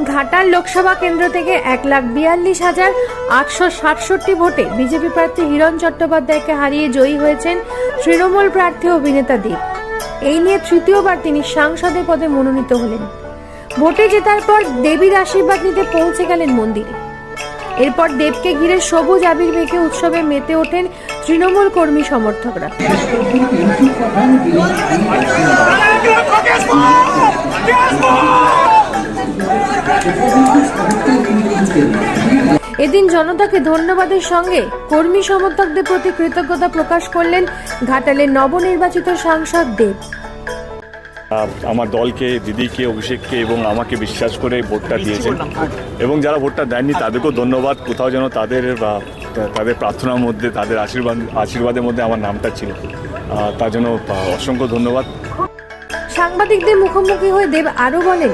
ঘাটাল লোকসভা কেন্দ্র থেকে 1,42,867 ভোটে বিজেপি প্রার্থী হিরণ চট্টোপাধ্যায়কে হারিয়ে জয়ী হয়েছেন তৃণমূল প্রার্থী অভিনেতা দেব। এই নিয়ে তৃতীয়বার তিনি সাংসদের পদে মনোনীত হলেন। ভোটে জেতার পর দেবীর আশীর্বাদ নিতে পৌঁছে গেলেন মন্দিরে। এরপর দেবকে ঘিরে সবুজ আবির মেখে উৎসবে মেতে ওঠেন তৃণমূল কর্মী সমর্থকরা। এদিন জনতাকে ধন্যবাদের সঙ্গে কর্মী সমর্থকদের প্রতি কৃতজ্ঞতা প্রকাশ করলেন ঘাটালের নবনির্বাচিত সাংসদ দেব। আমার দলকে, দিদিকে, অভিষেককে এবং আমাকে বিশ্বাস করে ভোটটা দিয়েছেন এবং যারা ভোটটা দেননি তাদেরকেও ধন্যবাদ। কোথাও যেন তাদের প্রার্থনার মধ্যে, তাদের আশীর্বাদের মধ্যে আমার নামটা ছিল, তার জন্য অসংখ্য ধন্যবাদ। সাংবাদিকদের মুখোমুখি হয়ে দেব আরও বলেন,